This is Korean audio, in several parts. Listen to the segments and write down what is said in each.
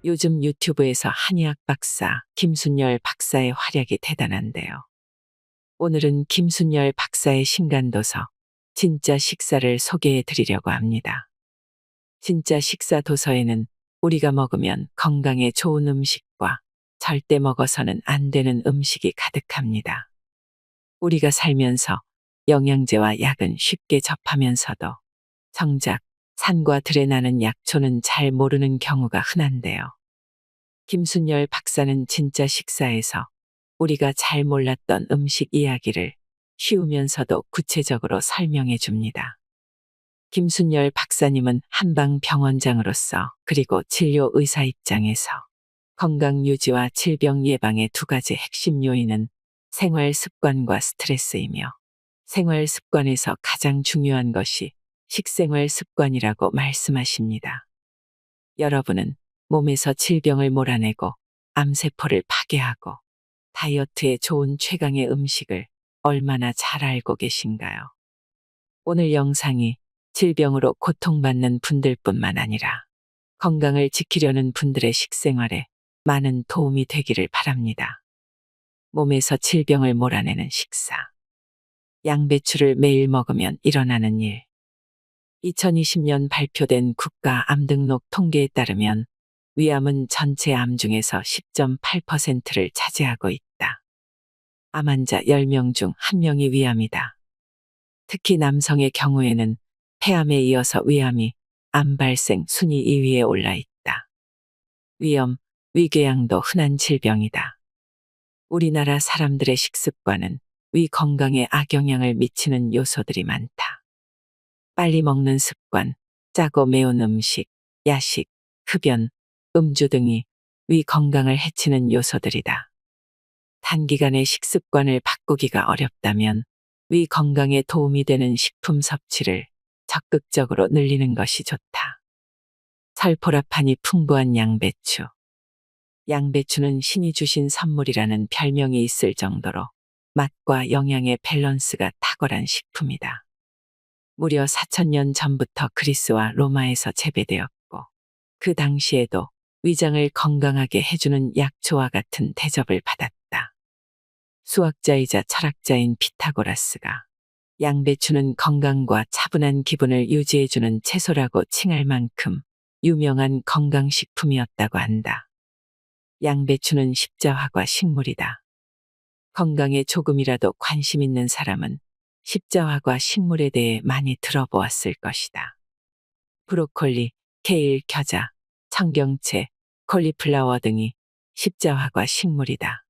요즘 유튜브에서 한의학 박사 김순열 박사의 활약이 대단한데요. 오늘은 김순열 박사의 신간도서 진짜 식사를 소개해 드리려고 합니다. 진짜 식사 도서에는 우리가 먹으면 건강에 좋은 음식과 절대 먹어서는 안 되는 음식이 가득합니다. 우리가 살면서 영양제와 약은 쉽게 접하면서도 정작 산과 들에 나는 약초는 잘 모르는 경우가 흔한데요. 김순열 박사는 진짜 식사에서 우리가 잘 몰랐던 음식 이야기를 쉬우면서도 구체적으로 설명해 줍니다. 김순열 박사님은 한방병원장으로서 그리고 진료 의사 입장에서 건강 유지와 질병 예방의 두 가지 핵심 요인은 생활 습관과 스트레스이며 생활 습관에서 가장 중요한 것이 식생활 습관이라고 말씀하십니다. 여러분은 몸에서 질병을 몰아내고 암세포를 파괴하고 다이어트에 좋은 최강의 음식을 얼마나 잘 알고 계신가요? 오늘 영상이 질병으로 고통받는 분들뿐만 아니라 건강을 지키려는 분들의 식생활에 많은 도움이 되기를 바랍니다. 몸에서 질병을 몰아내는 식사. 양배추를 매일 먹으면 일어나는 일. 2020년 발표된 국가암 등록 통계에 따르면 위암은 전체 암 중에서 10.8%를 차지하고 있다. 암 환자 10명 중 1명이 위암이다. 특히 남성의 경우에는 폐암에 이어서 위암이 암 발생 순위 2위에 올라 있다. 위염, 위궤양도 흔한 질병이다. 우리나라 사람들의 식습관은 위 건강에 악영향을 미치는 요소들이 많다. 빨리 먹는 습관, 짜고 매운 음식, 야식, 흡연, 음주 등이 위 건강을 해치는 요소들이다. 단기간에 식습관을 바꾸기가 어렵다면 위 건강에 도움이 되는 식품 섭취를 적극적으로 늘리는 것이 좋다. 설포라판이 풍부한 양배추. 양배추는 신이 주신 선물이라는 별명이 있을 정도로 맛과 영양의 밸런스가 탁월한 식품이다. 무려 4,000년 전부터 그리스와 로마에서 재배되었고 그 당시에도 위장을 건강하게 해주는 약초와 같은 대접을 받았다. 수학자이자 철학자인 피타고라스가 양배추는 건강과 차분한 기분을 유지해주는 채소라고 칭할 만큼 유명한 건강식품이었다고 한다. 양배추는 십자화과 식물이다. 건강에 조금이라도 관심 있는 사람은 십자화과 식물에 대해 많이 들어보았을 것이다. 브로콜리, 케일, 겨자, 청경채, 콜리플라워 등이 십자화과 식물이다.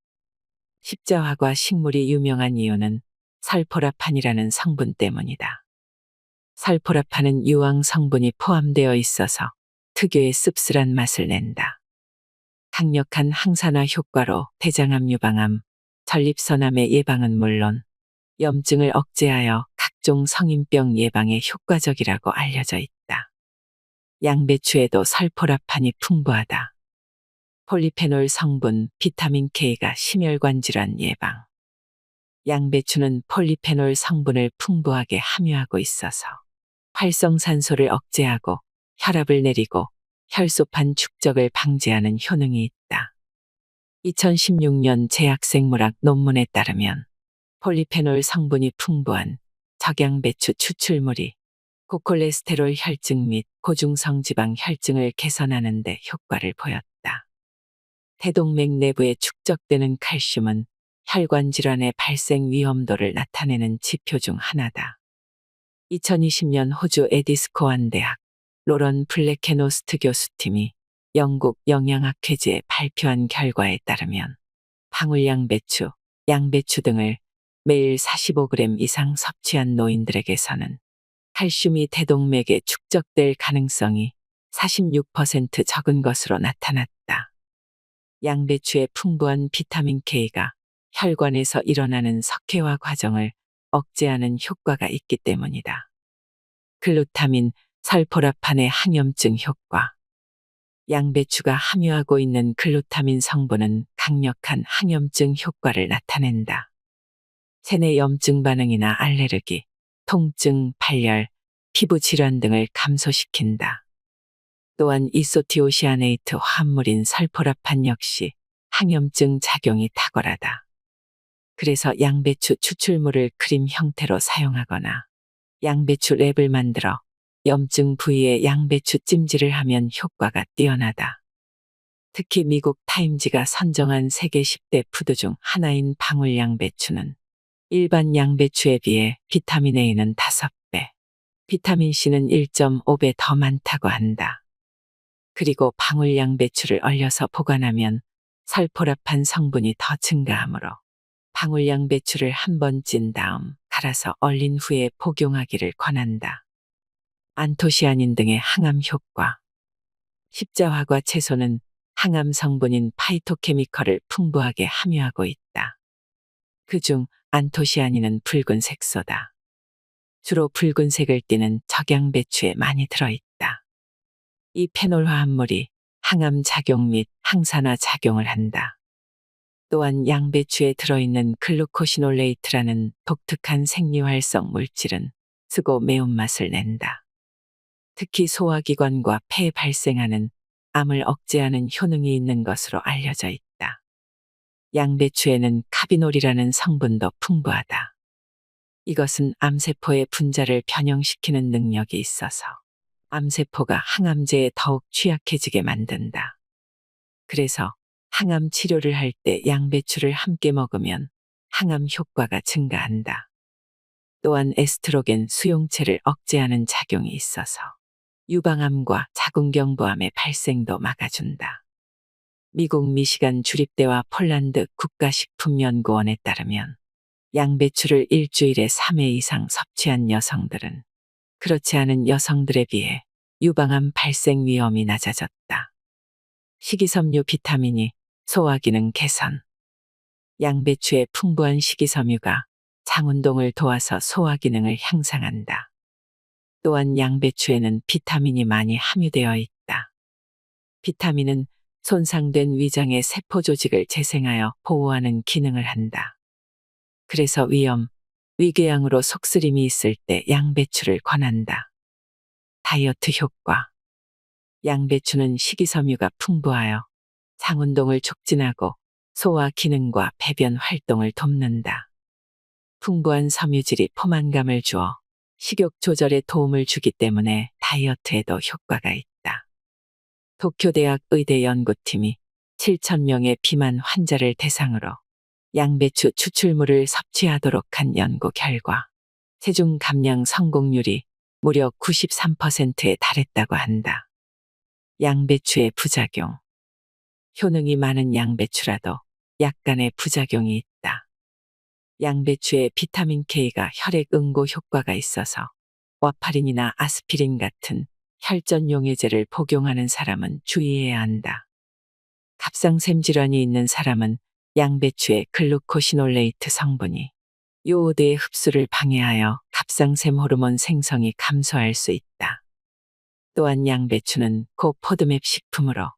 십자화과 식물이 유명한 이유는 설포라판이라는 성분 때문이다. 설포라판은 유황 성분이 포함되어 있어서 특유의 씁쓸한 맛을 낸다. 강력한 항산화 효과로 대장암 유방암, 전립선암의 예방은 물론 염증을 억제하여 각종 성인병 예방에 효과적이라고 알려져 있다. 양배추에도 설포라판이 풍부하다. 폴리페놀 성분 비타민 K가 심혈관 질환 예방. 양배추는 폴리페놀 성분을 풍부하게 함유하고 있어서 활성산소를 억제하고 혈압을 내리고 혈소판 축적을 방지하는 효능이 있다. 2016년 제약생물학 논문에 따르면 폴리페놀 성분이 풍부한 적양배추 추출물이 고콜레스테롤 혈증 및 고중성 지방 혈증을 개선하는 데 효과를 보였다. 대동맥 내부에 축적되는 칼슘은 혈관 질환의 발생 위험도를 나타내는 지표 중 하나다. 2020년 호주 에디스코안 대학 로런 블레케노스트 교수팀이 영국 영양학회지에 발표한 결과에 따르면 방울양배추, 양배추 등을 매일 45g 이상 섭취한 노인들에게서는 칼슘이 대동맥에 축적될 가능성이 46% 적은 것으로 나타났다. 양배추의 풍부한 비타민 K가 혈관에서 일어나는 석회화 과정을 억제하는 효과가 있기 때문이다. 글루타민, 설포라판의 항염증 효과. 양배추가 함유하고 있는 글루타민 성분은 강력한 항염증 효과를 나타낸다. 체내 염증 반응이나 알레르기, 통증, 발열, 피부 질환 등을 감소시킨다. 또한 이소티오시아네이트 화합물인 설포라판 역시 항염증 작용이 탁월하다. 그래서 양배추 추출물을 크림 형태로 사용하거나 양배추 랩을 만들어 염증 부위에 양배추 찜질을 하면 효과가 뛰어나다. 특히 미국 타임지가 선정한 세계 10대 푸드 중 하나인 방울 양배추는 일반 양배추에 비해 비타민 A는 5배, 비타민 C는 1.5배 더 많다고 한다. 그리고 방울 양배추를 얼려서 보관하면 설포라판 성분이 더 증가하므로 방울 양배추를 한 번 찐 다음 갈아서 얼린 후에 복용하기를 권한다. 안토시아닌 등의 항암 효과. 십자화과 채소는 항암 성분인 파이토케미컬을 풍부하게 함유하고 있다. 그중 안토시아닌은 붉은 색소다. 주로 붉은색을 띠는 적양배추에 많이 들어있다. 이 페놀 화합물이 항암 작용 및 항산화 작용을 한다. 또한 양배추에 들어있는 글루코시놀레이트라는 독특한 생리활성 물질은 쓰고 매운맛을 낸다. 특히 소화기관과 폐에 발생하는 암을 억제하는 효능이 있는 것으로 알려져 있다. 양배추에는 카비놀이라는 성분도 풍부하다. 이것은 암세포의 분자를 변형시키는 능력이 있어서 암세포가 항암제에 더욱 취약해지게 만든다. 그래서 항암 치료를 할 때 양배추를 함께 먹으면 항암 효과가 증가한다. 또한 에스트로겐 수용체를 억제하는 작용이 있어서 유방암과 자궁경부암의 발생도 막아준다. 미국 미시간 주립대와 폴란드 국가식품연구원에 따르면 양배추를 일주일에 3회 이상 섭취한 여성들은 그렇지 않은 여성들에 비해 유방암 발생 위험이 낮아졌다. 식이섬유 비타민이 소화기능 개선. 양배추의 풍부한 식이섬유가 장운동을 도와서 소화기능을 향상한다. 또한 양배추에는 비타민이 많이 함유되어 있다. 비타민은 손상된 위장의 세포 조직을 재생하여 보호하는 기능을 한다. 그래서 위염, 위궤양으로 속쓰림이 있을 때 양배추를 권한다. 다이어트 효과. 양배추는 식이섬유가 풍부하여 장운동을 촉진하고 소화 기능과 배변 활동을 돕는다. 풍부한 섬유질이 포만감을 주어 식욕 조절에 도움을 주기 때문에 다이어트에도 효과가 있다. 도쿄대학 의대 연구팀이 7,000명의 비만 환자를 대상으로 양배추 추출물을 섭취하도록 한 연구 결과 체중 감량 성공률이 무려 93%에 달했다고 한다. 양배추의 부작용. 효능이 많은 양배추라도 약간의 부작용이 있다. 양배추에 비타민 K가 혈액 응고 효과가 있어서 와파린이나 아스피린 같은 혈전 용해제를 복용하는 사람은 주의해야 한다. 갑상샘 질환이 있는 사람은 양배추의 글루코시놀레이트 성분이 요오드의 흡수를 방해하여 갑상샘 호르몬 생성이 감소할 수 있다. 또한 양배추는 고포도맵 식품으로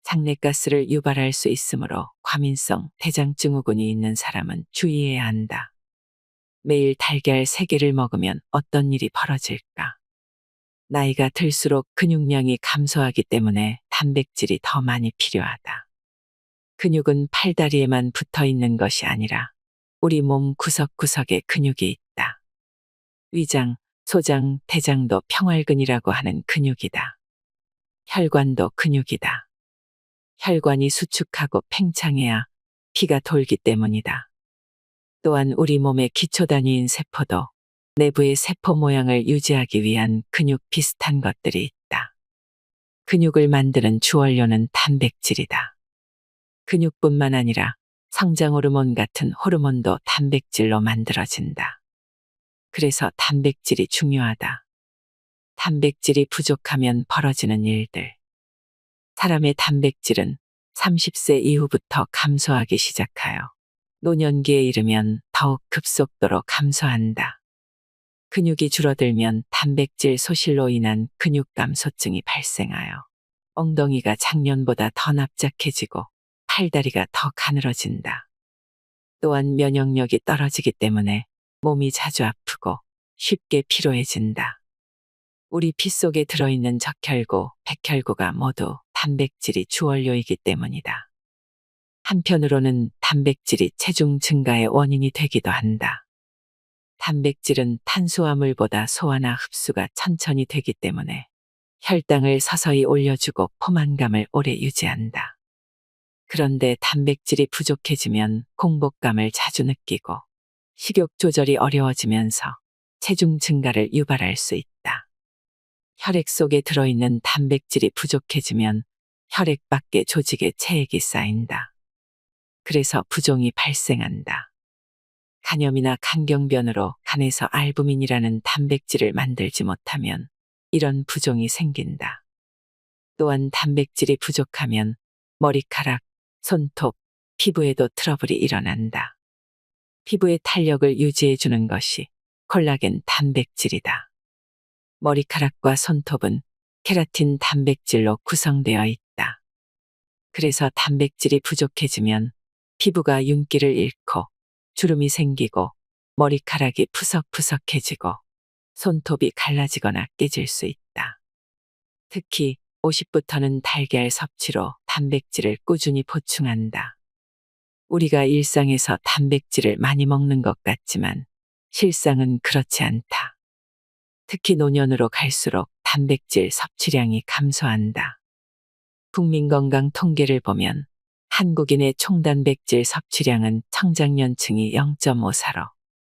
장내가스를 유발할 수 있으므로 과민성 대장증후군이 있는 사람은 주의해야 한다. 매일 달걀 3개를 먹으면 어떤 일이 벌어질까? 나이가 들수록 근육량이 감소하기 때문에 단백질이 더 많이 필요하다. 근육은 팔다리에만 붙어 있는 것이 아니라 우리 몸 구석구석에 근육이 있다. 위장, 소장, 대장도 평활근이라고 하는 근육이다. 혈관도 근육이다. 혈관이 수축하고 팽창해야 피가 돌기 때문이다. 또한 우리 몸의 기초단위인 세포도 내부의 세포 모양을 유지하기 위한 근육 비슷한 것들이 있다. 근육을 만드는 주원료는 단백질이다. 근육뿐만 아니라 성장 호르몬 같은 호르몬도 단백질로 만들어진다. 그래서 단백질이 중요하다. 단백질이 부족하면 벌어지는 일들. 사람의 단백질은 30세 이후부터 감소하기 시작하여 노년기에 이르면 더욱 급속도로 감소한다. 근육이 줄어들면 단백질 소실로 인한 근육 감소증이 발생하여 엉덩이가 작년보다 더 납작해지고 팔다리가 더 가늘어진다. 또한 면역력이 떨어지기 때문에 몸이 자주 아프고 쉽게 피로해진다. 우리 피 속에 들어있는 적혈구, 백혈구가 모두 단백질이 주원료이기 때문이다. 한편으로는 단백질이 체중 증가의 원인이 되기도 한다. 단백질은 탄수화물보다 소화나 흡수가 천천히 되기 때문에 혈당을 서서히 올려주고 포만감을 오래 유지한다. 그런데 단백질이 부족해지면 공복감을 자주 느끼고 식욕 조절이 어려워지면서 체중 증가를 유발할 수 있다. 혈액 속에 들어있는 단백질이 부족해지면 혈액 밖의 조직에 체액이 쌓인다. 그래서 부종이 발생한다. 간염이나 간경변으로 간에서 알부민이라는 단백질을 만들지 못하면 이런 부종이 생긴다. 또한 단백질이 부족하면 머리카락, 손톱, 피부에도 트러블이 일어난다. 피부의 탄력을 유지해주는 것이 콜라겐 단백질이다. 머리카락과 손톱은 케라틴 단백질로 구성되어 있다. 그래서 단백질이 부족해지면 피부가 윤기를 잃고 주름이 생기고 머리카락이 푸석푸석해지고 손톱이 갈라지거나 깨질 수 있다. 특히 50부터는 달걀 섭취로 단백질을 꾸준히 보충한다. 우리가 일상에서 단백질을 많이 먹는 것 같지만 실상은 그렇지 않다. 특히 노년으로 갈수록 단백질 섭취량이 감소한다. 국민 건강 통계를 보면 한국인의 총 단백질 섭취량은 청장년층이 0.54로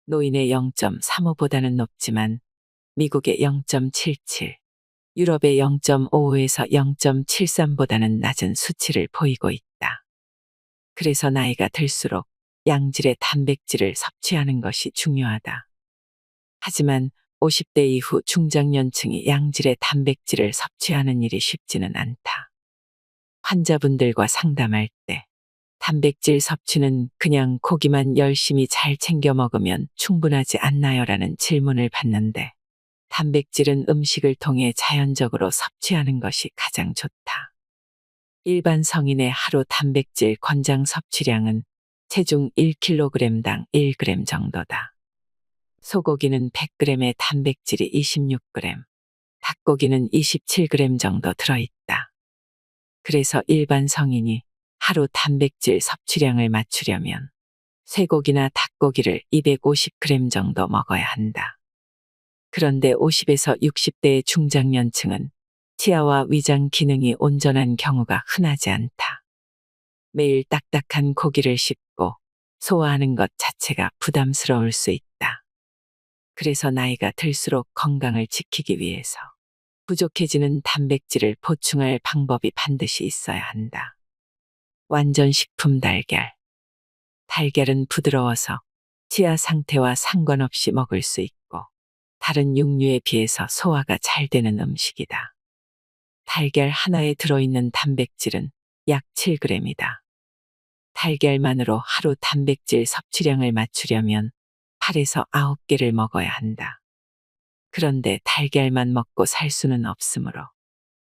노인의 0.35보다는 높지만 미국의 0.77, 유럽의 0.55에서 0.73보다는 낮은 수치를 보이고 있다. 그래서 나이가 들수록 양질의 단백질을 섭취하는 것이 중요하다. 하지만 50대 이후 중장년층이 양질의 단백질을 섭취하는 일이 쉽지는 않다. 환자분들과 상담할 때 단백질 섭취는 그냥 고기만 열심히 잘 챙겨 먹으면 충분하지 않나요? 라는 질문을 받는데 단백질은 음식을 통해 자연적으로 섭취하는 것이 가장 좋다. 일반 성인의 하루 단백질 권장 섭취량은 체중 1kg당 1g 정도다. 소고기는 100g에 단백질이 26g, 닭고기는 27g 정도 들어있다. 그래서 일반 성인이 하루 단백질 섭취량을 맞추려면 쇠고기나 닭고기를 250g 정도 먹어야 한다. 그런데 50에서 60대의 중장년층은 치아와 위장 기능이 온전한 경우가 흔하지 않다. 매일 딱딱한 고기를 씹고 소화하는 것 자체가 부담스러울 수 있다. 그래서 나이가 들수록 건강을 지키기 위해서 부족해지는 단백질을 보충할 방법이 반드시 있어야 한다. 완전식품 달걀. 달걀은 부드러워서 치아 상태와 상관없이 먹을 수 있고 다른 육류에 비해서 소화가 잘 되는 음식이다. 달걀 하나에 들어있는 단백질은 약 7g이다. 달걀만으로 하루 단백질 섭취량을 맞추려면 8에서 9개를 먹어야 한다. 그런데 달걀만 먹고 살 수는 없으므로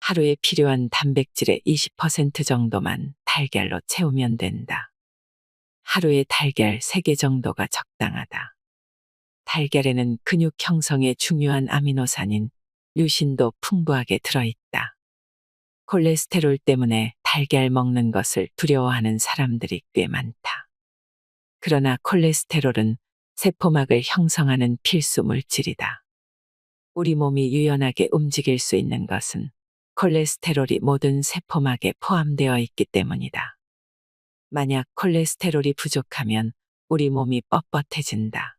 하루에 필요한 단백질의 20% 정도만 달걀로 채우면 된다. 하루에 달걀 3개 정도가 적당하다. 달걀에는 근육 형성에 중요한 아미노산인 류신도 풍부하게 들어있다. 콜레스테롤 때문에 달걀 먹는 것을 두려워하는 사람들이 꽤 많다. 그러나 콜레스테롤은 세포막을 형성하는 필수 물질이다. 우리 몸이 유연하게 움직일 수 있는 것은 콜레스테롤이 모든 세포막에 포함되어 있기 때문이다. 만약 콜레스테롤이 부족하면 우리 몸이 뻣뻣해진다.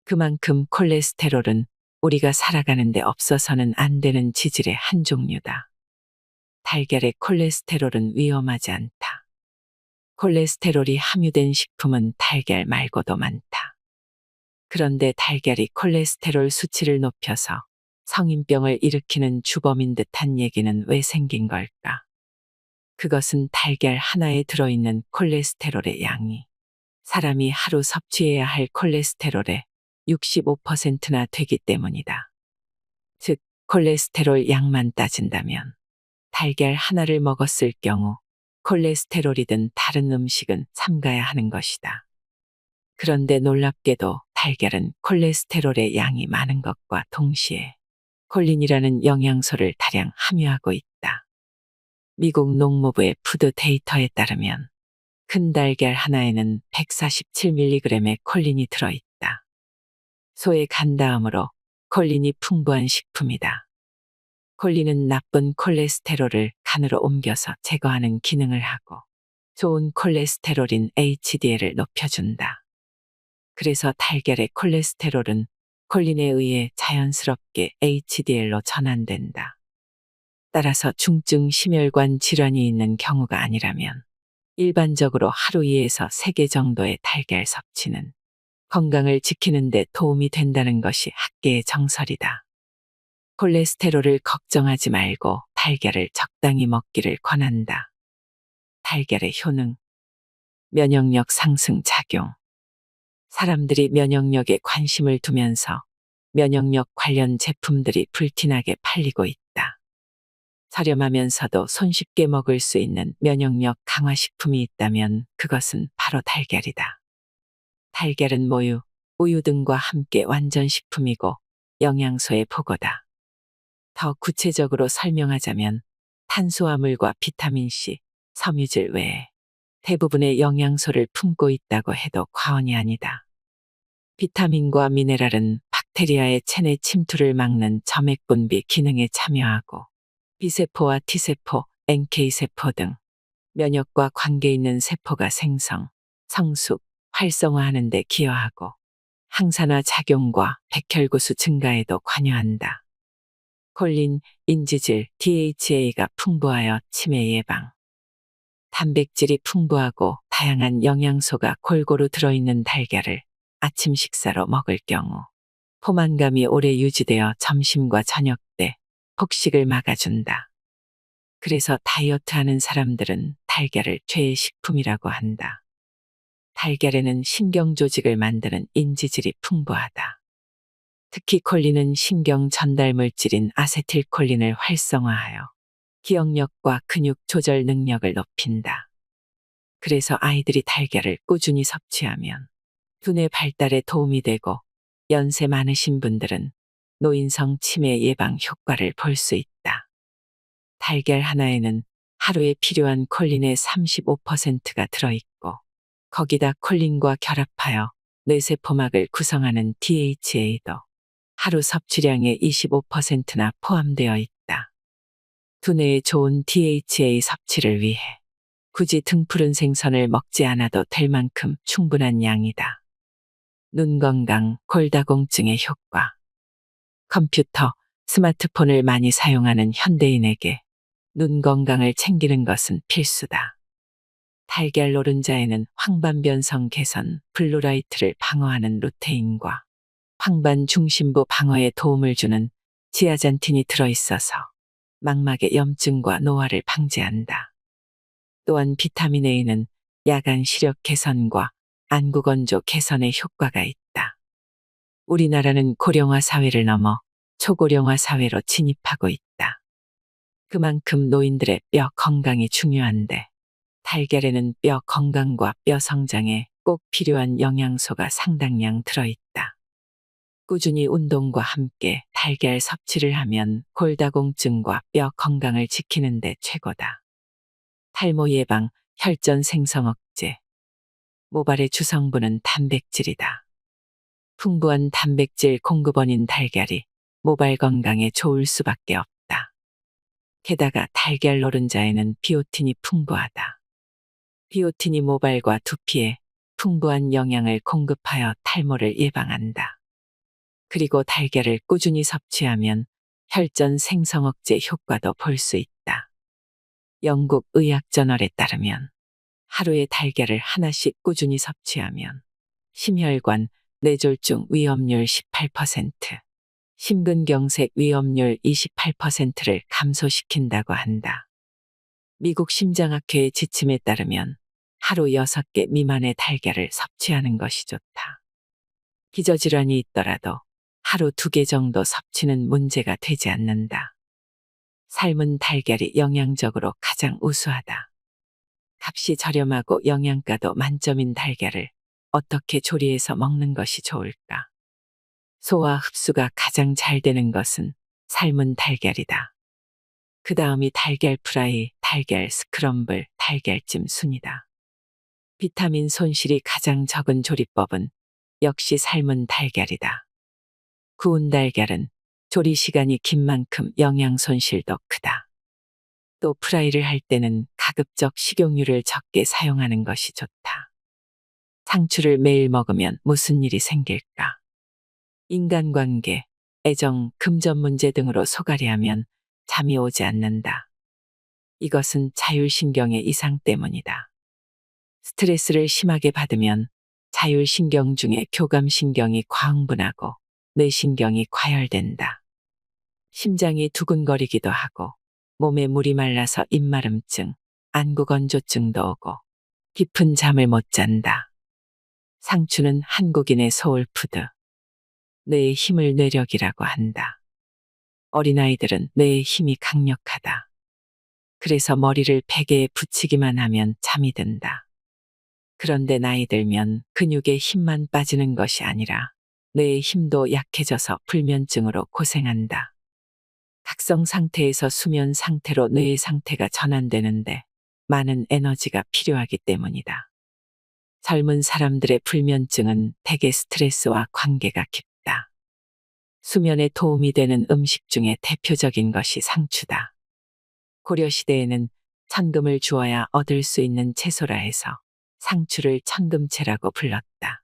그만큼 콜레스테롤은 우리가 살아가는데 없어서는 안 되는 지질의 한 종류다. 달걀의 콜레스테롤은 위험하지 않다. 콜레스테롤이 함유된 식품은 달걀 말고도 많다. 그런데 달걀이 콜레스테롤 수치를 높여서 성인병을 일으키는 주범인 듯한 얘기는 왜 생긴 걸까? 그것은 달걀 하나에 들어있는 콜레스테롤의 양이 사람이 하루 섭취해야 할 콜레스테롤의 65%나 되기 때문이다. 즉, 콜레스테롤 양만 따진다면 달걀 하나를 먹었을 경우 콜레스테롤이든 다른 음식은 삼가야 하는 것이다. 그런데 놀랍게도 달걀은 콜레스테롤의 양이 많은 것과 동시에 콜린이라는 영양소를 다량 함유하고 있다. 미국 농무부의 푸드 데이터에 따르면 큰 달걀 하나에는 147mg의 콜린이 들어있다. 소의 간 다음으로 콜린이 풍부한 식품이다. 콜린은 나쁜 콜레스테롤을 간으로 옮겨서 제거하는 기능을 하고 좋은 콜레스테롤인 HDL을 높여준다. 그래서 달걀의 콜레스테롤은 콜린에 의해 자연스럽게 HDL로 전환된다. 따라서 중증 심혈관 질환이 있는 경우가 아니라면 일반적으로 하루 2에서 3개 정도의 달걀 섭취는 건강을 지키는 데 도움이 된다는 것이 학계의 정설이다. 콜레스테롤을 걱정하지 말고 달걀을 적당히 먹기를 권한다. 달걀의 효능, 면역력 상승 작용. 사람들이 면역력에 관심을 두면서 면역력 관련 제품들이 불티나게 팔리고 있다. 저렴하면서도 손쉽게 먹을 수 있는 면역력 강화 식품이 있다면 그것은 바로 달걀이다. 달걀은 모유, 우유 등과 함께 완전식품이고 영양소의 보고다. 더 구체적으로 설명하자면 탄수화물과 비타민C, 섬유질 외에 대부분의 영양소를 품고 있다고 해도 과언이 아니다. 비타민과 미네랄은 박테리아의 체내 침투를 막는 점액 분비 기능에 참여하고 B세포와 T세포, NK세포 등 면역과 관계 있는 세포가 생성, 성숙, 활성화하는 데 기여하고 항산화 작용과 백혈구수 증가에도 관여한다. 콜린, 인지질, DHA가 풍부하여 치매 예방. 단백질이 풍부하고 다양한 영양소가 골고루 들어있는 달걀을 아침 식사로 먹을 경우 포만감이 오래 유지되어 점심과 저녁 때 폭식을 막아준다. 그래서 다이어트하는 사람들은 달걀을 최애 식품이라고 한다. 달걀에는 신경조직을 만드는 인지질이 풍부하다. 특히 콜린은 신경 전달 물질인 아세틸콜린을 활성화하여 기억력과 근육 조절 능력을 높인다. 그래서 아이들이 달걀을 꾸준히 섭취하면 두뇌 발달에 도움이 되고 연세 많으신 분들은 노인성 치매 예방 효과를 볼 수 있다. 달걀 하나에는 하루에 필요한 콜린의 35%가 들어있고 거기다 콜린과 결합하여 뇌세포막을 구성하는 DHA도 하루 섭취량의 25%나 포함되어 있다. 두뇌에 좋은 DHA 섭취를 위해 굳이 등푸른 생선을 먹지 않아도 될 만큼 충분한 양이다. 눈 건강, 골다공증의 효과. 컴퓨터, 스마트폰을 많이 사용하는 현대인에게 눈 건강을 챙기는 것은 필수다. 달걀 노른자에는 황반변성 개선, 블루라이트를 방어하는 루테인과 황반 중심부 방어에 도움을 주는 지아잔틴이 들어있어서 망막의 염증과 노화를 방지한다. 또한 비타민 A는 야간 시력 개선과 안구 건조 개선에 효과가 있다. 우리나라는 고령화 사회를 넘어 초고령화 사회로 진입하고 있다. 그만큼 노인들의 뼈 건강이 중요한데 달걀에는 뼈 건강과 뼈 성장에 꼭 필요한 영양소가 상당량 들어있다. 꾸준히 운동과 함께 달걀 섭취를 하면 골다공증과 뼈 건강을 지키는 데 최고다. 탈모 예방, 혈전 생성 억제. 모발의 주성분은 단백질이다. 풍부한 단백질 공급원인 달걀이 모발 건강에 좋을 수밖에 없다. 게다가 달걀 노른자에는 비오틴이 풍부하다. 비오틴이 모발과 두피에 풍부한 영양을 공급하여 탈모를 예방한다. 그리고 달걀을 꾸준히 섭취하면 혈전 생성 억제 효과도 볼 수 있다. 영국 의학저널에 따르면 하루에 달걀을 하나씩 꾸준히 섭취하면 심혈관, 뇌졸중 위험률 18%, 심근경색 위험률 28%를 감소시킨다고 한다. 미국 심장학회의 지침에 따르면 하루 6개 미만의 달걀을 섭취하는 것이 좋다. 기저질환이 있더라도 하루 2개 정도 섭취는 문제가 되지 않는다. 삶은 달걀이 영양적으로 가장 우수하다. 값이 저렴하고 영양가도 만점인 달걀을 어떻게 조리해서 먹는 것이 좋을까? 소화 흡수가 가장 잘 되는 것은 삶은 달걀이다. 그 다음이 달걀 프라이, 달걀 스크럼블, 달걀찜 순이다. 비타민 손실이 가장 적은 조리법은 역시 삶은 달걀이다. 구운 달걀은 조리 시간이 긴 만큼 영양 손실도 크다. 또 프라이를 할 때는 가급적 식용유를 적게 사용하는 것이 좋다. 상추를 매일 먹으면 무슨 일이 생길까? 인간관계, 애정, 금전 문제 등으로 소갈이하면 잠이 오지 않는다. 이것은 자율신경의 이상 때문이다. 스트레스를 심하게 받으면 자율신경 중에 교감신경이 과흥분하고 뇌신경이 과열된다. 심장이 두근거리기도 하고 몸에 물이 말라서 입마름증, 안구건조증도 오고 깊은 잠을 못 잔다. 상추는 한국인의 소울푸드. 뇌의 힘을 뇌력이라고 한다. 어린아이들은 뇌의 힘이 강력하다. 그래서 머리를 베개에 붙이기만 하면 잠이 든다. 그런데 나이 들면 근육의 힘만 빠지는 것이 아니라 뇌의 힘도 약해져서 불면증으로 고생한다. 각성 상태에서 수면 상태로 뇌의 상태가 전환되는데 많은 에너지가 필요하기 때문이다. 젊은 사람들의 불면증은 대개 스트레스와 관계가 깊다. 수면에 도움이 되는 음식 중에 대표적인 것이 상추다. 고려시대에는 천금을 주어야 얻을 수 있는 채소라 해서 상추를 천금채라고 불렀다.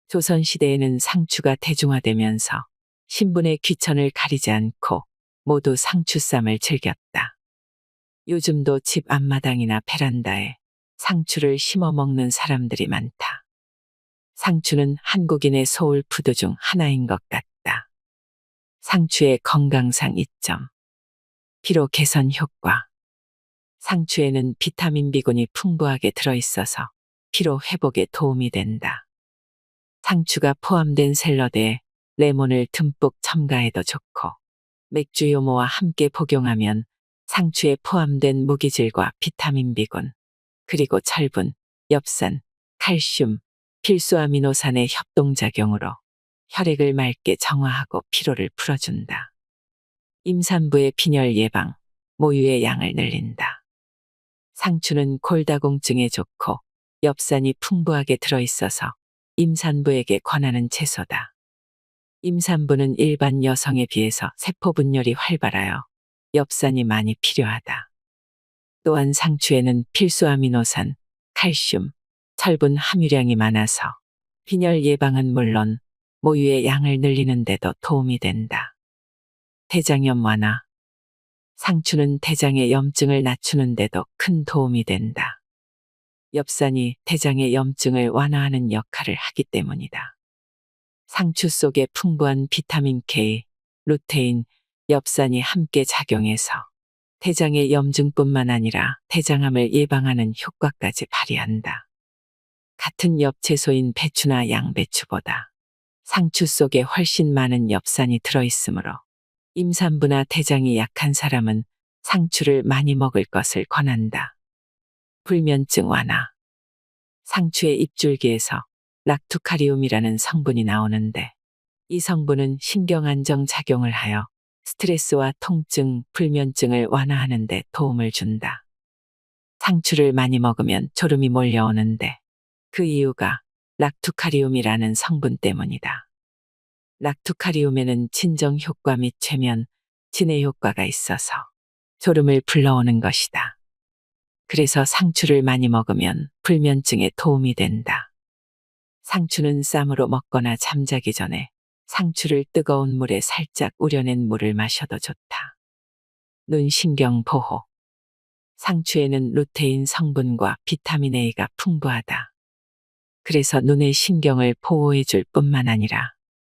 조선시대에는 상추가 대중화되면서 신분의 귀천을 가리지 않고 모두 상추쌈을 즐겼다. 요즘도 집 앞마당이나 베란다에 상추를 심어 먹는 사람들이 많다. 상추는 한국인의 소울푸드 중 하나인 것 같다. 상추의 건강상 이점. 피로 개선 효과. 상추에는 비타민 B군이 풍부하게 들어있어서 피로 회복에 도움이 된다. 상추가 포함된 샐러드에 레몬을 듬뿍 첨가해도 좋고 맥주 요모와 함께 복용하면 상추에 포함된 무기질과 비타민 B군, 그리고 철분, 엽산, 칼슘, 필수 아미노산의 협동작용으로 혈액을 맑게 정화하고 피로를 풀어준다. 임산부의 빈혈 예방, 모유의 양을 늘린다. 상추는 골다공증에 좋고 엽산이 풍부하게 들어있어서 임산부에게 권하는 채소다. 임산부는 일반 여성에 비해서 세포 분열이 활발하여 엽산이 많이 필요하다. 또한 상추에는 필수 아미노산, 칼슘, 철분 함유량이 많아서 빈혈 예방은 물론 모유의 양을 늘리는 데도 도움이 된다. 대장염 완화. 상추는 대장의 염증을 낮추는 데도 큰 도움이 된다. 엽산이 대장의 염증을 완화하는 역할을 하기 때문이다. 상추 속에 풍부한 비타민 K, 루테인, 엽산이 함께 작용해서 대장의 염증뿐만 아니라 대장암을 예방하는 효과까지 발휘한다. 같은 엽채소인 배추나 양배추보다 상추 속에 훨씬 많은 엽산이 들어있으므로 임산부나 대장이 약한 사람은 상추를 많이 먹을 것을 권한다. 불면증 완화. 상추의 잎줄기에서 락투카리움이라는 성분이 나오는데 이 성분은 신경안정 작용을 하여 스트레스와 통증, 불면증을 완화하는 데 도움을 준다. 상추를 많이 먹으면 졸음이 몰려오는데 그 이유가 락투카리움이라는 성분 때문이다. 락투카리움에는 진정 효과 및 최면, 진해 효과가 있어서 졸음을 불러오는 것이다. 그래서 상추를 많이 먹으면 불면증에 도움이 된다. 상추는 쌈으로 먹거나 잠자기 전에 상추를 뜨거운 물에 살짝 우려낸 물을 마셔도 좋다. 눈 신경 보호. 상추에는 루테인 성분과 비타민 A가 풍부하다. 그래서 눈의 신경을 보호해줄 뿐만 아니라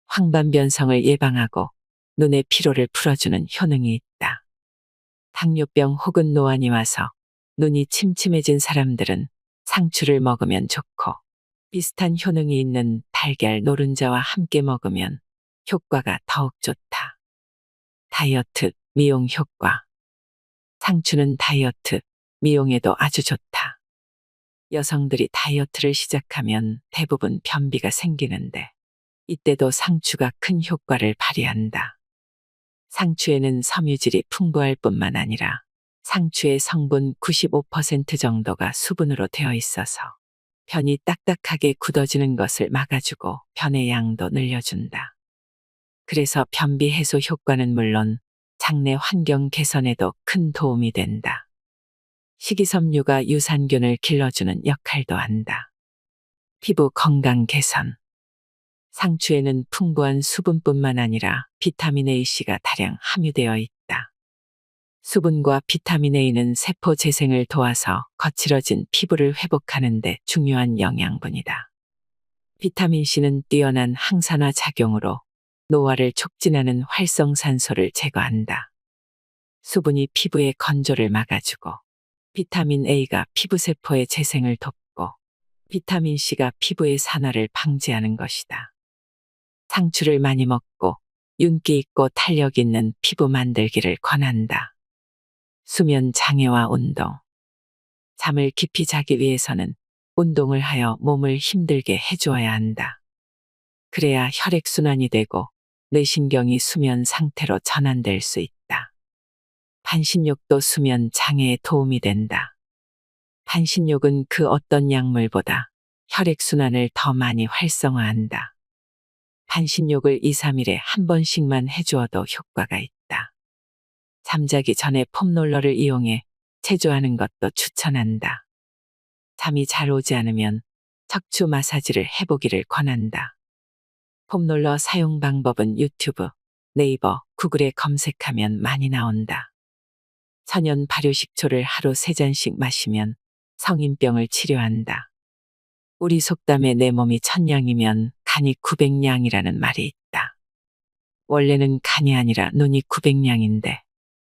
황반변성을 예방하고 눈의 피로를 풀어주는 효능이 있다. 당뇨병 혹은 노안이 와서 눈이 침침해진 사람들은 상추를 먹으면 좋고 비슷한 효능이 있는 달걀 노른자와 함께 먹으면 효과가 더욱 좋다. 다이어트, 미용 효과. 상추는 다이어트, 미용에도 아주 좋다. 여성들이 다이어트를 시작하면 대부분 변비가 생기는데 이때도 상추가 큰 효과를 발휘한다. 상추에는 섬유질이 풍부할 뿐만 아니라 상추의 성분 95% 정도가 수분으로 되어 있어서 편이 딱딱하게 굳어지는 것을 막아주고 편의 양도 늘려준다. 그래서 변비 해소 효과는 물론 장내 환경 개선에도 큰 도움이 된다. 식이섬유가 유산균을 길러주는 역할도 한다. 피부 건강 개선. 상추에는 풍부한 수분뿐만 아니라 비타민 A씨가 다량 함유되어 있다. 수분과 비타민 A는 세포 재생을 도와서 거칠어진 피부를 회복하는 데 중요한 영양분이다. 비타민 C는 뛰어난 항산화 작용으로 노화를 촉진하는 활성산소를 제거한다. 수분이 피부의 건조를 막아주고 비타민 A가 피부세포의 재생을 돕고 비타민 C가 피부의 산화를 방지하는 것이다. 상추를 많이 먹고 윤기 있고 탄력 있는 피부 만들기를 권한다. 수면 장애와 운동. 잠을 깊이 자기 위해서는 운동을 하여 몸을 힘들게 해주어야 한다. 그래야 혈액순환이 되고 뇌신경이 수면 상태로 전환될 수 있다. 반신욕도 수면 장애에 도움이 된다. 반신욕은 그 어떤 약물보다 혈액순환을 더 많이 활성화한다. 반신욕을 2, 3일에 한 번씩만 해주어도 효과가 있다. 잠자기 전에 폼롤러를 이용해 체조하는 것도 추천한다. 잠이 잘 오지 않으면 척추 마사지를 해보기를 권한다. 폼롤러 사용 방법은 유튜브, 네이버, 구글에 검색하면 많이 나온다. 천연 발효식초를 하루 3잔씩 마시면 성인병을 치료한다. 우리 속담에 내 몸이 1000냥이면 간이 900냥이라는 말이 있다. 원래는 간이 아니라 눈이 900냥인데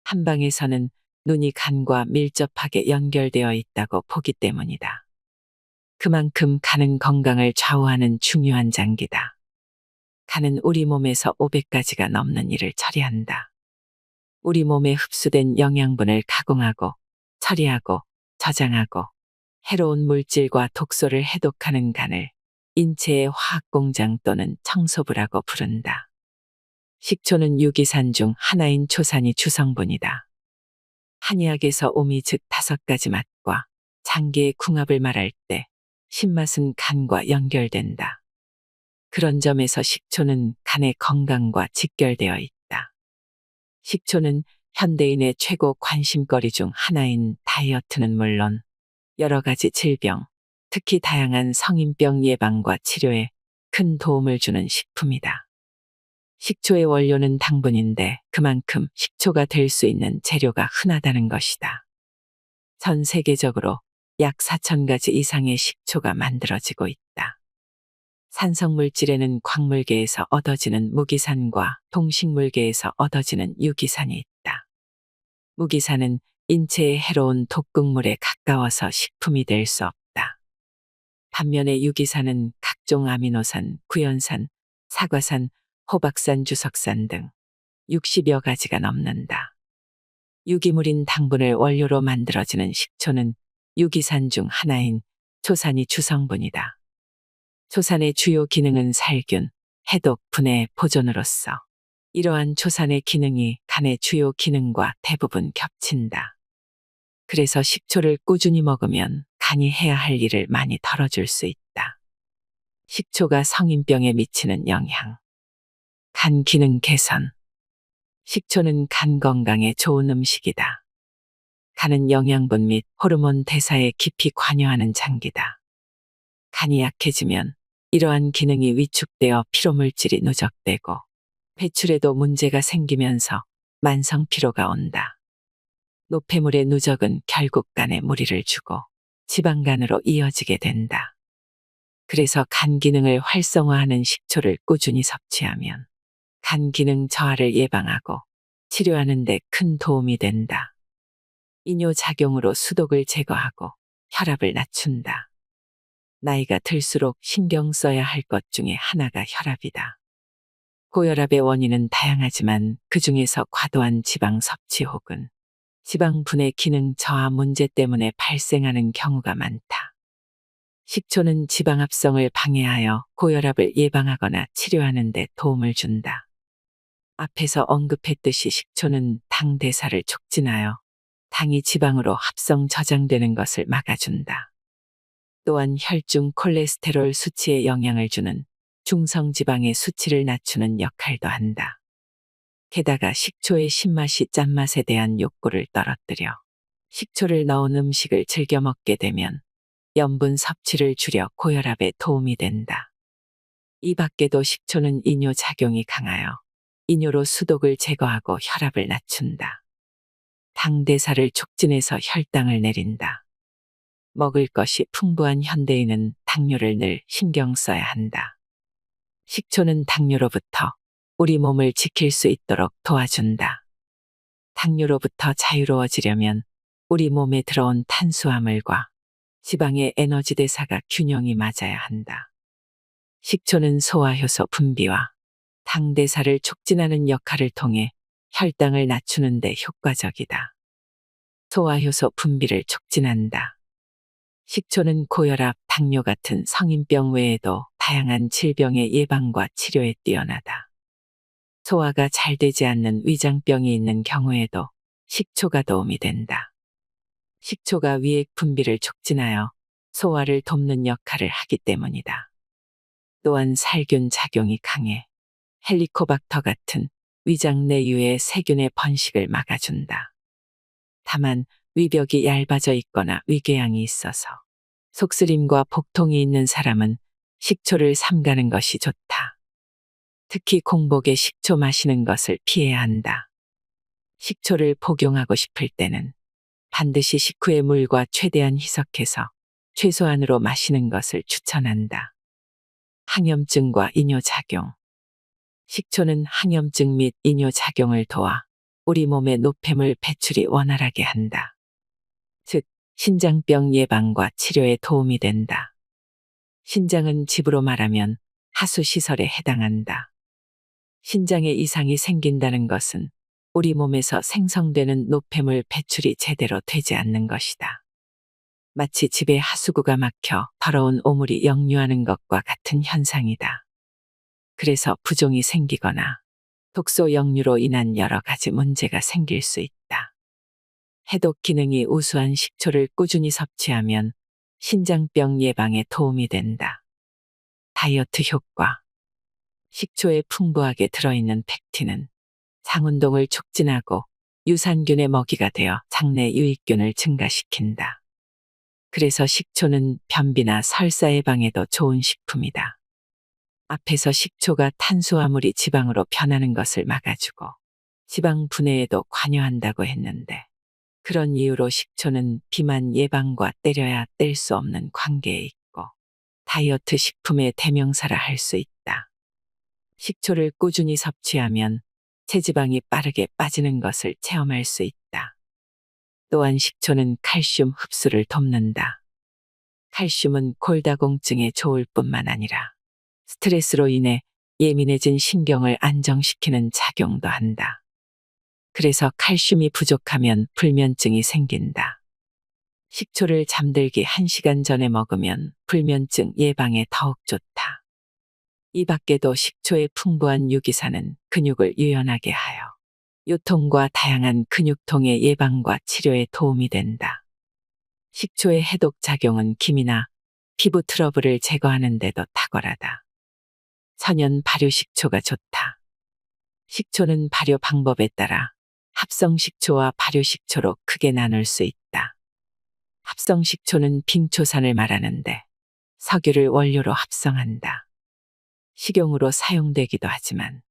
한방에서는 눈이 간과 밀접하게 연결되어 있다고 보기 때문이다. 그만큼 간은 건강을 좌우하는 중요한 장기다. 간은 우리 몸에서 500가지가 넘는 일을 처리한다. 우리 몸에 흡수된 영양분을 가공하고 처리하고 저장하고 해로운 물질과 독소를 해독하는 간을 인체의 화학공장 또는 청소부라고 부른다. 식초는 유기산 중 하나인 초산이 주성분이다. 한의학에서 오미 즉 5가지 맛과 장기의 궁합을 말할 때 신맛은 간과 연결된다. 그런 점에서 식초는 간의 건강과 직결되어 있다. 식초는 현대인의 최고 관심거리 중 하나인 다이어트는 물론 여러 가지 질병, 특히 다양한 성인병 예방과 치료에 큰 도움을 주는 식품이다. 식초의 원료는 당분인데 그만큼 식초가 될 수 있는 재료가 흔하다는 것이다. 전 세계적으로 약 4,000가지 이상의 식초가 만들어지고 있다. 산성물질에는 광물계에서 얻어지는 무기산과 동식물계에서 얻어지는 유기산이 있다. 무기산은 인체에 해로운 독극물에 가까워서 식품이 될 수 없다. 반면에 유기산은 각종 아미노산, 구연산, 사과산, 호박산, 주석산 등 60여 가지가 넘는다. 유기물인 당분을 원료로 만들어지는 식초는 유기산 중 하나인 초산이 주성분이다. 초산의 주요 기능은 살균, 해독, 분해, 보존으로서 이러한 초산의 기능이 간의 주요 기능과 대부분 겹친다. 그래서 식초를 꾸준히 먹으면 간이 해야 할 일을 많이 덜어줄 수 있다. 식초가 성인병에 미치는 영향. 간 기능 개선. 식초는 간 건강에 좋은 음식이다. 간은 영양분 및 호르몬 대사에 깊이 관여하는 장기다. 간이 약해지면 이러한 기능이 위축되어 피로물질이 누적되고 배출에도 문제가 생기면서 만성 피로가 온다. 노폐물의 누적은 결국 간에 무리를 주고 지방간으로 이어지게 된다. 그래서 간 기능을 활성화하는 식초를 꾸준히 섭취하면 간 기능 저하를 예방하고 치료하는 데 큰 도움이 된다. 이뇨작용으로 수독을 제거하고 혈압을 낮춘다. 나이가 들수록 신경 써야 할 것 중에 하나가 혈압이다. 고혈압의 원인은 다양하지만 그 중에서 과도한 지방 섭취 혹은 지방 분해 기능 저하 문제 때문에 발생하는 경우가 많다. 식초는 지방 합성을 방해하여 고혈압을 예방하거나 치료하는 데 도움을 준다. 앞에서 언급했듯이 식초는 당 대사를 촉진하여 당이 지방으로 합성 저장되는 것을 막아준다. 또한 혈중 콜레스테롤 수치에 영향을 주는 중성지방의 수치를 낮추는 역할도 한다. 게다가 식초의 신맛이 짠맛에 대한 욕구를 떨어뜨려 식초를 넣은 음식을 즐겨 먹게 되면 염분 섭취를 줄여 고혈압에 도움이 된다. 이 밖에도 식초는 이뇨 작용이 강하여 이뇨로 수독을 제거하고 혈압을 낮춘다. 당 대사를 촉진해서 혈당을 내린다. 먹을 것이 풍부한 현대인은 당뇨를 늘 신경 써야 한다. 식초는 당뇨로부터 우리 몸을 지킬 수 있도록 도와준다. 당뇨로부터 자유로워지려면 우리 몸에 들어온 탄수화물과 지방의 에너지 대사가 균형이 맞아야 한다. 식초는 소화효소 분비와 당 대사를 촉진하는 역할을 통해 혈당을 낮추는 데 효과적이다. 소화효소 분비를 촉진한다. 식초는 고혈압, 당뇨 같은 성인병 외에도 다양한 질병의 예방과 치료에 뛰어나다. 소화가 잘 되지 않는 위장병이 있는 경우에도 식초가 도움이 된다. 식초가 위액 분비를 촉진하여 소화를 돕는 역할을 하기 때문이다. 또한 살균 작용이 강해 헬리코박터 같은 위장 내유의 세균의 번식을 막아준다. 다만 위벽이 얇아져 있거나 위궤양이 있어서 속쓰림과 복통이 있는 사람은 식초를 삼가는 것이 좋다. 특히 공복에 식초 마시는 것을 피해야 한다. 식초를 복용하고 싶을 때는 반드시 식후에 물과 최대한 희석해서 최소한으로 마시는 것을 추천한다. 항염증과 이뇨작용. 식초는 항염증 및 이뇨작용을 도와 우리 몸의 노폐물 배출이 원활하게 한다. 즉, 신장병 예방과 치료에 도움이 된다. 신장은 집으로 말하면 하수시설에 해당한다. 신장에 이상이 생긴다는 것은 우리 몸에서 생성되는 노폐물 배출이 제대로 되지 않는 것이다. 마치 집에 하수구가 막혀 더러운 오물이 역류하는 것과 같은 현상이다. 그래서 부종이 생기거나 독소 역류로 인한 여러 가지 문제가 생길 수 있다. 해독 기능이 우수한 식초를 꾸준히 섭취하면 신장병 예방에 도움이 된다. 다이어트 효과. 식초에 풍부하게 들어있는 펙틴은 장운동을 촉진하고 유산균의 먹이가 되어 장내 유익균을 증가시킨다. 그래서 식초는 변비나 설사 예방에도 좋은 식품이다. 앞에서 식초가 탄수화물이 지방으로 변하는 것을 막아주고 지방 분해에도 관여한다고 했는데, 그런 이유로 식초는 비만 예방과 때려야 뗄 수 없는 관계에 있고 다이어트 식품의 대명사라 할 수 있다. 식초를 꾸준히 섭취하면 체지방이 빠르게 빠지는 것을 체험할 수 있다. 또한 식초는 칼슘 흡수를 돕는다. 칼슘은 골다공증에 좋을 뿐만 아니라 스트레스로 인해 예민해진 신경을 안정시키는 작용도 한다. 그래서 칼슘이 부족하면 불면증이 생긴다. 식초를 잠들기 1시간 전에 먹으면 불면증 예방에 더욱 좋다. 이 밖에도 식초의 풍부한 유기산은 근육을 유연하게 하여 요통과 다양한 근육통의 예방과 치료에 도움이 된다. 식초의 해독 작용은 기미나 피부 트러블을 제거하는 데도 탁월하다. 천연 발효식초가 좋다. 식초는 발효 방법에 따라 합성식초와 발효식초로 크게 나눌 수 있다. 합성식초는 빙초산을 말하는데 석유를 원료로 합성한다. 식용으로 사용되기도 하지만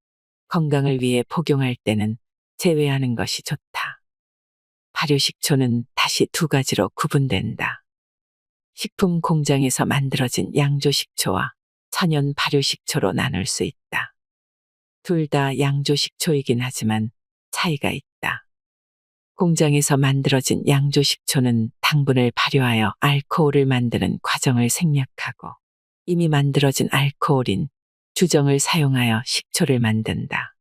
건강을 위해 복용할 때는 제외하는 것이 좋다. 발효식초는 다시 두 가지로 구분된다. 식품 공장에서 만들어진 양조식초와 천연 발효식초로 나눌 수 있다. 둘 다 양조식초이긴 하지만 차이가 있다. 공장에서 만들어진 양조식초는 당분을 발효하여 알코올을 만드는 과정을 생략하고 이미 만들어진 알코올인 주정을 사용하여 식초를 만든다.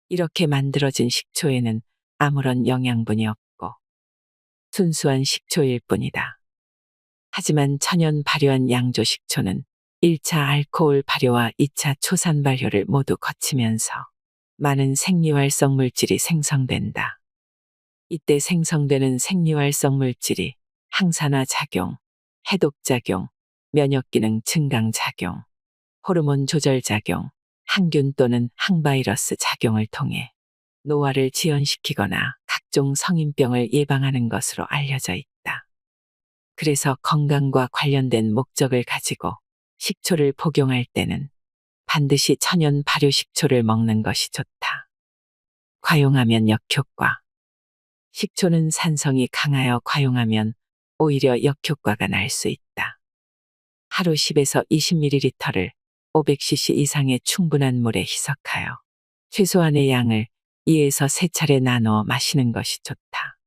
이렇게 만들어진 식초에는 아무런 영양분이 없고 순수한 식초일 뿐이다. 하지만 천연 발효한 양조식초는 1차 알코올 발효와 2차 초산 발효를 모두 거치면서 많은 생리활성 물질이 생성된다. 이때 생성되는 생리활성 물질이 항산화 작용, 해독 작용, 면역 기능 증강 작용, 호르몬 조절 작용, 항균 또는 항바이러스 작용을 통해 노화를 지연시키거나 각종 성인병을 예방하는 것으로 알려져 있다. 그래서 건강과 관련된 목적을 가지고 식초를 복용할 때는 반드시 천연 발효 식초를 먹는 것이 좋다. 과용하면 역효과. 식초는 산성이 강하여 과용하면 오히려 역효과가 날 수 있다. 하루 10에서 20ml를 500cc 이상의 충분한 물에 희석하여 최소한의 양을 2에서 3차례 나누어 마시는 것이 좋다.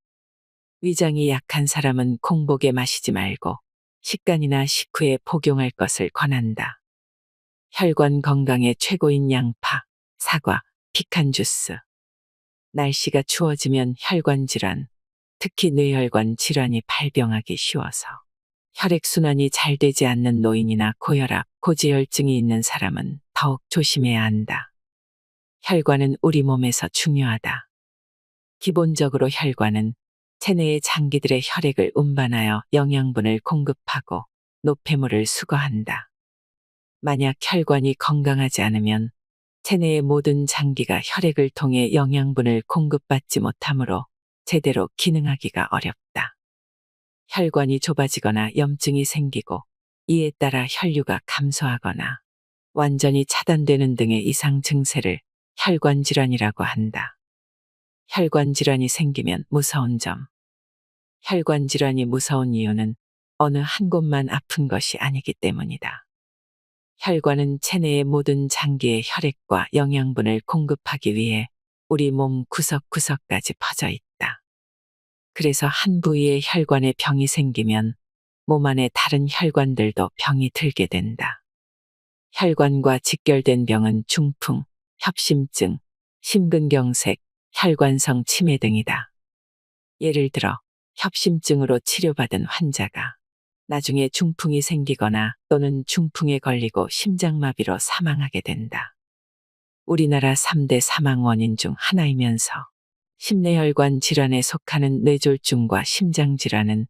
위장이 약한 사람은 공복에 마시지 말고 식간이나 식후에 복용할 것을 권한다. 혈관 건강에 최고인 양파, 사과, 피칸 주스. 날씨가 추워지면 혈관 질환, 특히 뇌혈관 질환이 발병하기 쉬워서 혈액순환이 잘 되지 않는 노인이나 고혈압, 고지혈증이 있는 사람은 더욱 조심해야 한다. 혈관은 우리 몸에서 중요하다. 기본적으로 혈관은 체내의 장기들의 혈액을 운반하여 영양분을 공급하고 노폐물을 수거한다. 만약 혈관이 건강하지 않으면 체내의 모든 장기가 혈액을 통해 영양분을 공급받지 못하므로 제대로 기능하기가 어렵다. 혈관이 좁아지거나 염증이 생기고 이에 따라 혈류가 감소하거나 완전히 차단되는 등의 이상 증세를 혈관 질환이라고 한다. 혈관 질환이 생기면 무서운 점. 혈관 질환이 무서운 이유는 어느 한 곳만 아픈 것이 아니기 때문이다. 혈관은 체내의 모든 장기에 혈액과 영양분을 공급하기 위해 우리 몸 구석구석까지 퍼져 있다. 그래서 한 부위의 혈관에 병이 생기면 몸 안의 다른 혈관들도 병이 들게 된다. 혈관과 직결된 병은 중풍, 협심증, 심근경색, 혈관성 치매 등이다. 예를 들어 협심증으로 치료받은 환자가 나중에 중풍이 생기거나 또는 중풍에 걸리고 심장마비로 사망하게 된다. 우리나라 3대 사망 원인 중 하나이면서 심내혈관 질환에 속하는 뇌졸중과 심장질환은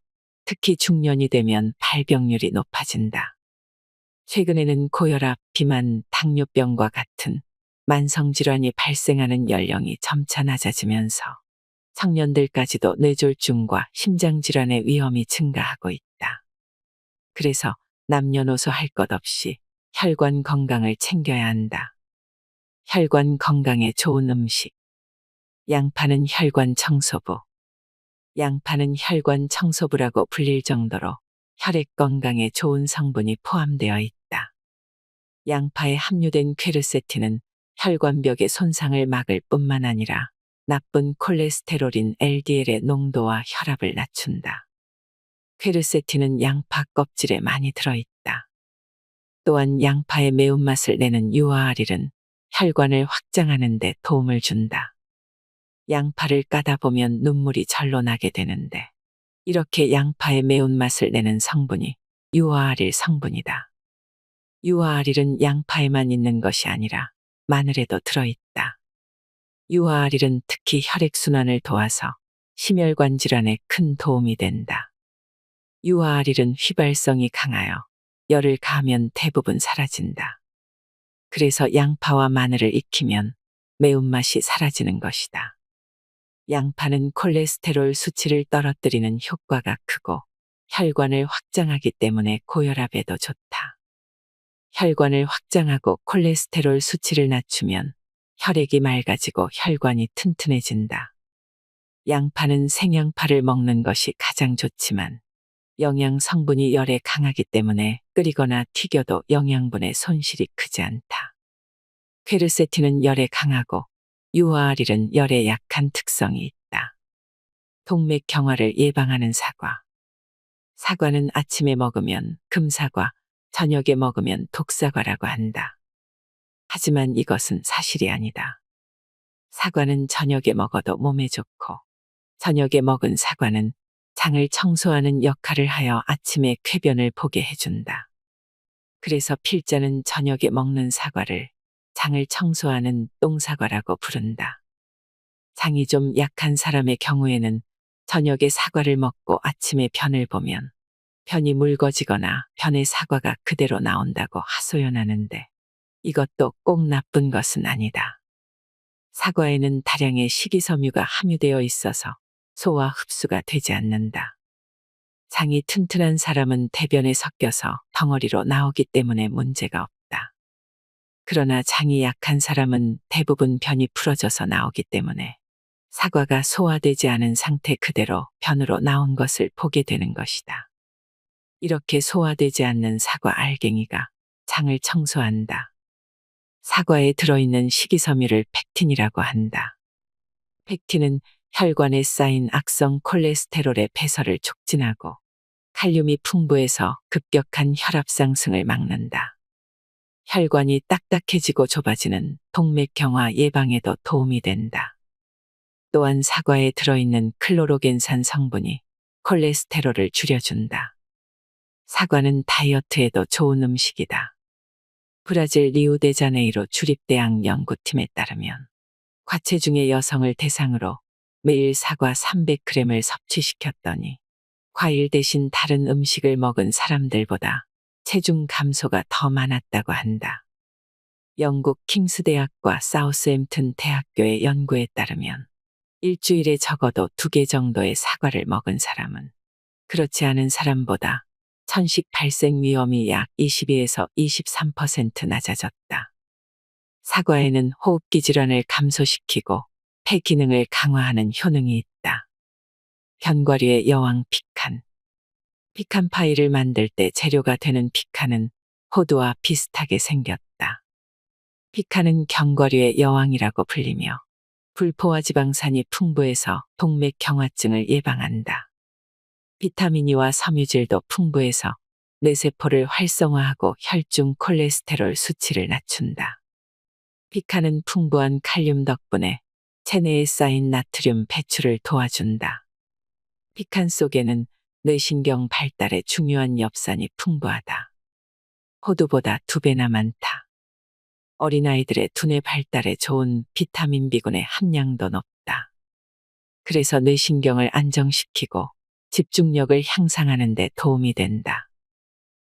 특히 중년이 되면 발병률이 높아진다. 최근에는 고혈압, 비만, 당뇨병과 같은 만성질환이 발생하는 연령이 점차 낮아지면서 청년들까지도 뇌졸중과 심장질환의 위험이 증가하고 있다. 그래서 남녀노소 할 것 없이 혈관 건강을 챙겨야 한다. 혈관 건강에 좋은 음식. 양파는 혈관 청소부. 양파는 혈관 청소부라고 불릴 정도로 혈액 건강에 좋은 성분이 포함되어 있다. 양파에 함유된 퀘르세틴은 혈관벽의 손상을 막을 뿐만 아니라 나쁜 콜레스테롤인 LDL의 농도와 혈압을 낮춘다. 퀘르세틴은 양파 껍질에 많이 들어있다. 또한 양파의 매운맛을 내는 유아알일은 혈관을 확장하는 데 도움을 준다. 양파를 까다 보면 눈물이 절로 나게 되는데 이렇게 양파의 매운맛을 내는 성분이 유아알일 성분이다. 유아알일은 양파에만 있는 것이 아니라 마늘에도 들어있다. 유아알일은 특히 혈액순환을 도와서 심혈관 질환에 큰 도움이 된다. 유아알일은 휘발성이 강하여 열을 가하면 대부분 사라진다. 그래서 양파와 마늘을 익히면 매운맛이 사라지는 것이다. 양파는 콜레스테롤 수치를 떨어뜨리는 효과가 크고 혈관을 확장하기 때문에 고혈압에도 좋다. 혈관을 확장하고 콜레스테롤 수치를 낮추면 혈액이 맑아지고 혈관이 튼튼해진다. 양파는 생양파를 먹는 것이 가장 좋지만 영양 성분이 열에 강하기 때문에 끓이거나 튀겨도 영양분의 손실이 크지 않다. 퀘르세틴은 열에 강하고 유아알일은 열에 약한 특성이 있다. 동맥 경화를 예방하는 사과. 사과는 아침에 먹으면 금사과, 저녁에 먹으면 독사과라고 한다. 하지만 이것은 사실이 아니다. 사과는 저녁에 먹어도 몸에 좋고 저녁에 먹은 사과는 장을 청소하는 역할을 하여 아침에 쾌변을 보게 해준다. 그래서 필자는 저녁에 먹는 사과를 장을 청소하는 똥사과라고 부른다. 장이 좀 약한 사람의 경우에는 저녁에 사과를 먹고 아침에 편을 보면 편이 묽어지거나 편에 사과가 그대로 나온다고 하소연하는데 이것도 꼭 나쁜 것은 아니다. 사과에는 다량의 식이섬유가 함유되어 있어서 소화 흡수가 되지 않는다. 장이 튼튼한 사람은 대변에 섞여서 덩어리로 나오기 때문에 문제가 없다. 그러나 장이 약한 사람은 대부분 편이 풀어져서 나오기 때문에 사과가 소화되지 않은 상태 그대로 편으로 나온 것을 보게 되는 것이다. 이렇게 소화되지 않는 사과 알갱이가 장을 청소한다. 사과에 들어있는 식이섬유를 펙틴이라고 한다. 펙틴은 혈관에 쌓인 악성 콜레스테롤의 배설을 촉진하고 칼륨이 풍부해서 급격한 혈압 상승을 막는다. 혈관이 딱딱해지고 좁아지는 동맥경화 예방에도 도움이 된다. 또한 사과에 들어있는 클로로겐산 성분이 콜레스테롤을 줄여준다. 사과는 다이어트에도 좋은 음식이다. 브라질 리우데자네이로 주립대학 연구팀에 따르면 과체중의 여성을 대상으로 매일 사과 300g을 섭취시켰더니 과일 대신 다른 음식을 먹은 사람들보다 체중 감소가 더 많았다고 한다. 영국 킹스대학과 사우스햄튼 대학교의 연구에 따르면 일주일에 적어도 2개 정도의 사과를 먹은 사람은 그렇지 않은 사람보다 천식 발생 위험이 약 22에서 23% 낮아졌다. 사과에는 호흡기 질환을 감소시키고 폐 기능을 강화하는 효능이 있다. 견과류의 여왕 피칸. 피칸 파이를 만들 때 재료가 되는 피칸은 호두와 비슷하게 생겼다. 피칸은 견과류의 여왕이라고 불리며 불포화 지방산이 풍부해서 동맥경화증을 예방한다. 비타민이와 섬유질도 풍부해서 뇌세포를 활성화하고 혈중 콜레스테롤 수치를 낮춘다. 피칸은 풍부한 칼륨 덕분에 체내에 쌓인 나트륨 배출을 도와준다. 피칸 속에는 뇌신경 발달에 중요한 엽산이 풍부하다. 호두보다 2배나 많다. 어린아이들의 두뇌 발달에 좋은 비타민 B군의 함량도 높다. 그래서 뇌신경을 안정시키고 집중력을 향상하는 데 도움이 된다.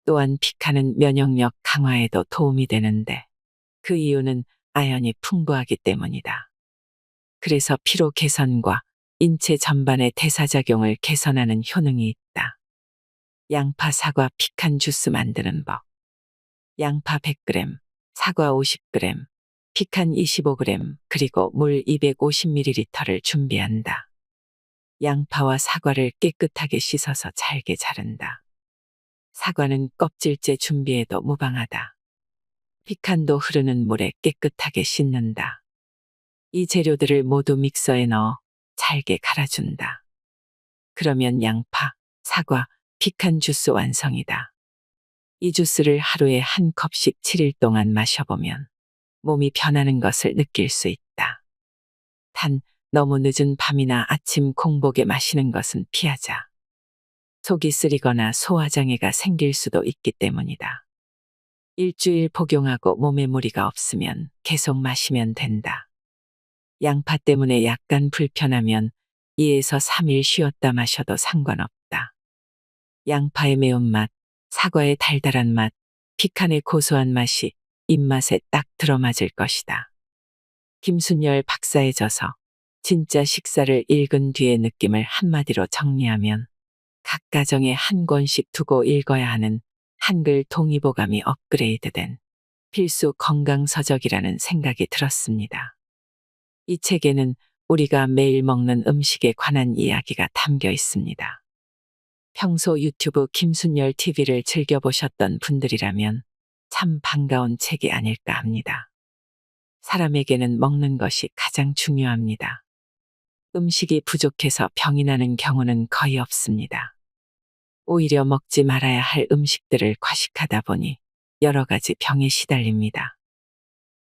또한 피칸은 면역력 강화에도 도움이 되는데 그 이유는 아연이 풍부하기 때문이다. 그래서 피로 개선과 인체 전반의 대사작용을 개선하는 효능이 있다. 양파, 사과, 피칸 주스 만드는 법. 양파 100g, 사과 50g, 피칸 25g, 그리고 물 250ml를 준비한다. 양파와 사과를 깨끗하게 씻어서 잘게 자른다. 사과는 껍질째 준비해도 무방하다. 피칸도 흐르는 물에 깨끗하게 씻는다. 이 재료들을 모두 믹서에 넣어 잘게 갈아준다. 그러면 양파, 사과, 피칸 주스 완성이다. 이 주스를 하루에 한 컵씩 7일 동안 마셔보면 몸이 변하는 것을 느낄 수 있다. 단, 너무 늦은 밤이나 아침 공복에 마시는 것은 피하자. 속이 쓰리거나 소화장애가 생길 수도 있기 때문이다. 일주일 복용하고 몸에 무리가 없으면 계속 마시면 된다. 양파 때문에 약간 불편하면 2에서 3일 쉬었다 마셔도 상관없다. 양파의 매운맛, 사과의 달달한 맛, 피칸의 고소한 맛이 입맛에 딱 들어맞을 것이다. 김순열 박사의 저서 진짜 식사를 읽은 뒤의 느낌을 한마디로 정리하면 각 가정에 한 권씩 두고 읽어야 하는 한글 동의보감이 업그레이드된 필수 건강서적이라는 생각이 들었습니다. 이 책에는 우리가 매일 먹는 음식에 관한 이야기가 담겨 있습니다. 평소 유튜브 김순열 TV를 즐겨보셨던 분들이라면 참 반가운 책이 아닐까 합니다. 사람에게는 먹는 것이 가장 중요합니다. 음식이 부족해서 병이 나는 경우는 거의 없습니다. 오히려 먹지 말아야 할 음식들을 과식하다 보니 여러 가지 병에 시달립니다.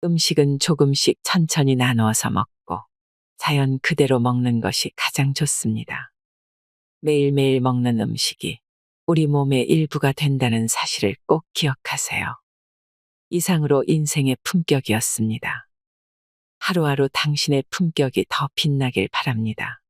음식은 조금씩 천천히 나누어서 먹고 자연 그대로 먹는 것이 가장 좋습니다. 매일매일 먹는 음식이 우리 몸의 일부가 된다는 사실을 꼭 기억하세요. 이상으로 인생의 품격이었습니다. 하루하루 당신의 품격이 더 빛나길 바랍니다.